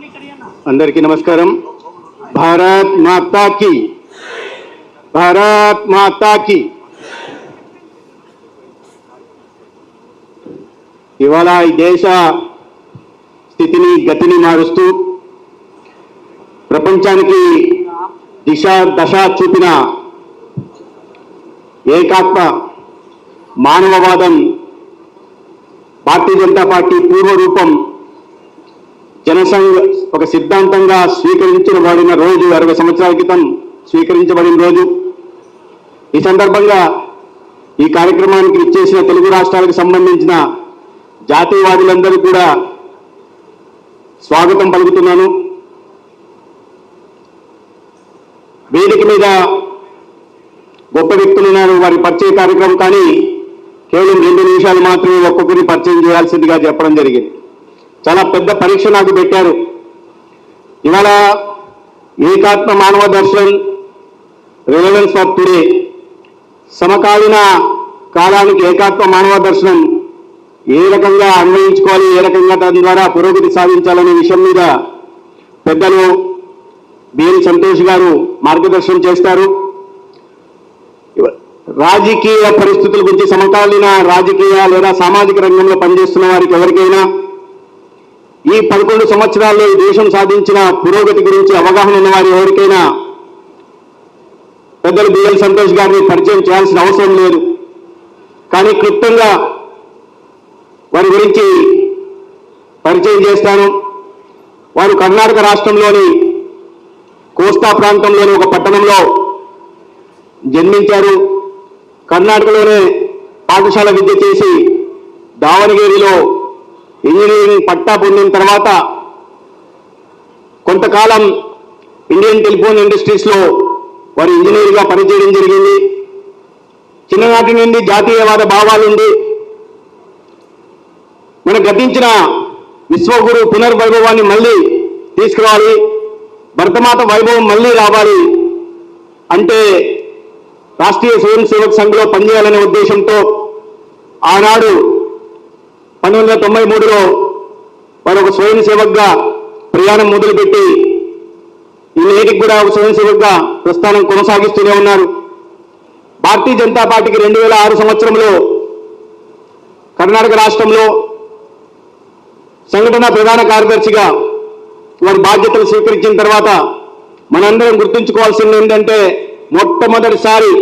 అందరికీ నమస్కారం. భారత్ మాతా కీ, భారత్ మాతా కీ. ఇవాళ ఈ దేశ స్థితిని గతిని మారుస్తూ ప్రపంచానికి దశ చూపిన ఏకాత్మ మానవవాదం భారతీయ జనతా పార్టీ పూర్వరూపం జనసంఘ ఒక సిద్ధాంతంగా స్వీకరించబడిన రోజు 60 సంవత్సరాల క్రితం స్వీకరించబడిన రోజు. ఈ సందర్భంగా ఈ కార్యక్రమానికి ఇచ్చేసిన తెలుగు రాష్ట్రాలకు సంబంధించిన జాతీయవాదులందరూ కూడా స్వాగతం పలుకుతున్నాను. వేదిక మీద గొప్ప వ్యక్తులు ఉన్నారు, వారి పరిచయ కార్యక్రమం కానీ కేవలం 2 నిమిషాలు మాత్రమే ఒక్కొక్కరిని పరిచయం చేయాల్సిందిగా చెప్పడం జరిగింది. చాలా పెద్ద పరీక్ష నాకు పెట్టారు. ఇవాళ ఏకాత్మ మానవ దర్శనం రిలవెన్స్ ఆఫ్ టుడే, సమకాలీన కాలానికి ఏకాత్మ మానవ దర్శనం ఏ రకంగా అన్వయించుకోవాలి, ఏ రకంగా దాని ద్వారా పురోగతి సాధించాలనే విషయం మీద పెద్దలు బిఎన్ సంతోష్ గారు మార్గదర్శనం చేస్తారు. రాజకీయ పరిస్థితుల గురించి, సమకాలీన రాజకీయ లేదా సామాజిక రంగంలో పనిచేస్తున్న వారికి ఎవరికైనా ఈ 11 సంవత్సరాల్లో ఈ దేశం సాధించిన పురోగతి గురించి అవగాహన ఉన్న వారి ఎవరికైనా పెద్దలు బిఎల్ సంతోష్ గారిని పరిచయం చేయాల్సిన అవసరం లేదు. కానీ క్లుప్తంగా వారి గురించి పరిచయం చేస్తాను. వారు కర్ణాటక రాష్ట్రంలోని కోస్తా ప్రాంతంలోని ఒక పట్టణంలో జన్మించారు. కర్ణాటకలోనే పాఠశాల విద్య చేసి దావణగిరిలో ఇంజనీరింగ్ పట్టా పొందిన తర్వాత కొంతకాలం ఇండియన్ టెలిఫోన్ ఇండస్ట్రీస్లో వారు ఇంజనీర్గా పనిచేయడం జరిగింది. చిన్ననాటి నుండి జాతీయవాద భావాలుండి మన గతించిన విశ్వగురు పునర్వైభవాన్ని మళ్ళీ తీసుకురావాలి, భరతమాత వైభవం మళ్ళీ రావాలి అంటే రాష్ట్రీయ స్వయం సేవక్ సంఘ్లో పనిచేయాలనే ఉద్దేశంతో ఆనాడు 1993లో వారు ఒక స్వయం సేవక్గా ప్రయాణం మొదలుపెట్టి ఈ నేటికి కూడా ఒక స్వయం సేవక్గా ప్రస్థానం కొనసాగిస్తూనే ఉన్నారు. భారతీయ జనతా పార్టీకి 2006 సంవత్సరంలో కర్ణాటక రాష్ట్రంలో సంఘటన ప్రధాన కార్యదర్శిగా వారి బాధ్యతలు స్వీకరించిన తర్వాత మనందరం గుర్తుంచుకోవాల్సింది ఏంటంటే, మొట్టమొదటిసారి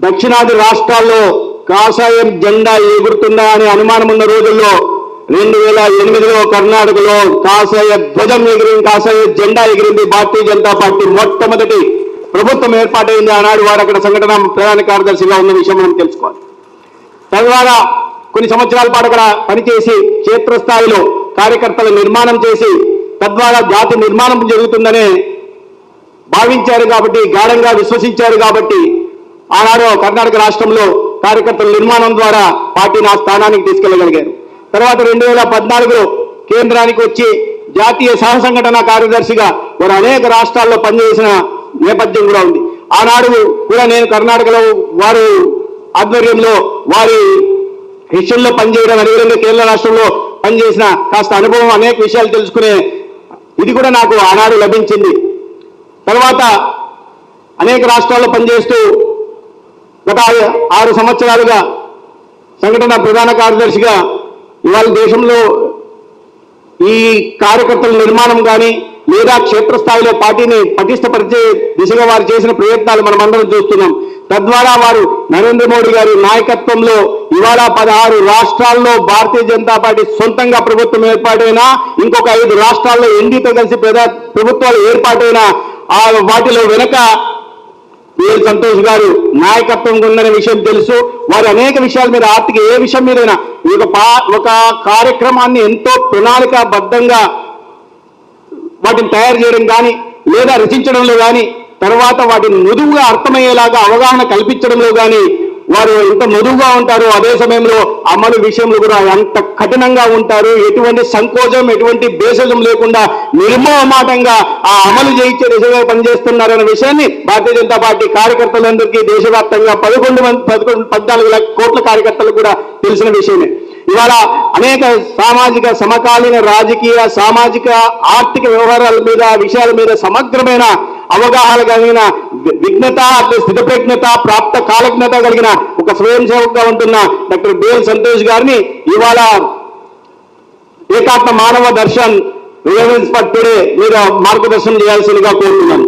దక్షిణాది రాష్ట్రాల్లో కాషాయం జెండా ఎగురుతుందా అనే అనుమానం ఉన్న రోజుల్లో 2008లో కర్ణాటకలో కాషాయ ధ్వజం ఎగిరింది, కాషాయ జెండా ఎగిరింది. భారతీయ జనతా పార్టీ మొట్టమొదటి ప్రభుత్వం ఏర్పాటైంది. ఆనాడు వారు అక్కడ సంఘటన ప్రధాన కార్యదర్శిగా ఉన్న విషయం మనం తెలుసుకోవాలి. తద్వారా కొన్ని సంవత్సరాల పాటు అక్కడ పనిచేసి క్షేత్రస్థాయిలో కార్యకర్తల నిర్మాణం చేసి తద్వారా జాతి నిర్మాణం జరుగుతుందనే భావించారు కాబట్టి, గాఢంగా విశ్వసించారు కాబట్టి ఆనాడు కర్ణాటక రాష్ట్రంలో కార్యకర్తల నిర్మాణం ద్వారా పార్టీని ఆ స్థానానికి తీసుకెళ్లగలిగారు. తర్వాత 2014లో కేంద్రానికి వచ్చి జాతీయ సహ సంఘటన కార్యదర్శిగా వారు అనేక రాష్ట్రాల్లో పనిచేసిన నేపథ్యం కూడా ఉంది. ఆనాడు కూడా నేను కర్ణాటకలో వారు ఆధ్వర్యంలో వారి విషయంలో పనిచేయడం, అదేవిధంగా కేరళ రాష్ట్రంలో పనిచేసిన కాస్త అనుభవం, అనేక విషయాలు తెలుసుకునే ఇది కూడా నాకు ఆనాడు లభించింది. తర్వాత అనేక రాష్ట్రాల్లో పనిచేస్తూ గత 6 సంవత్సరాలుగా సంఘటన ప్రధాన కార్యదర్శిగా ఇవాళ దేశంలో ఈ కార్యకర్తల నిర్మాణం కానీ లేదా క్షేత్రస్థాయిలో పార్టీని పటిష్టపరిచే దిశగా వారు చేసిన ప్రయత్నాలు మనం అందరం చూస్తున్నాం. తద్వారా వారు నరేంద్ర మోడీ గారి నాయకత్వంలో ఇవాళ 16 రాష్ట్రాల్లో భారతీయ జనతా పార్టీ సొంతంగా ప్రభుత్వం ఏర్పాటైనా, ఇంకొక 5 రాష్ట్రాల్లో ఎన్డీతో కలిసి ప్రభుత్వాలు ఏర్పాటైనా వాటిలో వెనక బిఎల్ సంతోష్ గారు నాయకత్వం ఉందనే విషయం తెలుసు. వారు అనేక విషయాల మీద, ఆర్థిక ఏ విషయం మీదైనా ఒక కార్యక్రమాన్ని ఎంతో ప్రణాళికాబద్ధంగా వాటిని తయారు చేయడం కానీ లేదా రచించడంలో కానీ, తర్వాత వాటిని మృదువుగా అర్థమయ్యేలాగా అవగాహన కల్పించడంలో కానీ వారు ఎంత మృదువుగా ఉంటారు, అదే సమయంలో అమలు విషయంలో కూడా అంత కఠినంగా ఉంటారు. ఎటువంటి సంకోచం, ఎటువంటి భేషజం లేకుండా నిర్మోహమాటంగా ఆ అమలు చేయించే దిశగా పనిచేస్తున్నారనే విషయాన్ని భారతీయ జనతా పార్టీ కార్యకర్తలందరికీ దేశవ్యాప్తంగా 14 కోట్ల కార్యకర్తలు కూడా తెలిసిన విషయమే. ఇవాళ అనేక సామాజిక సమకాలీన రాజకీయ సామాజిక ఆర్థిక వ్యవహారాల మీద విషయాల మీద సమగ్రమైన అవగాహన కలిగిన విఘ్నత స్థితప్రజ్ఞత ప్రాప్త కాలజ్ఞత కలిగిన ఒక స్వయం సేవకుగా ఉంటున్న డాక్టర్ బిఎల్ సంతోష్ గారిని ఇవాళ ఏకాత్మ మానవ దర్శన్ రిలవెన్స్ ఫర్ టుడే మీద మార్గదర్శనం చేయాల్సిందిగా కోరుతున్నాను.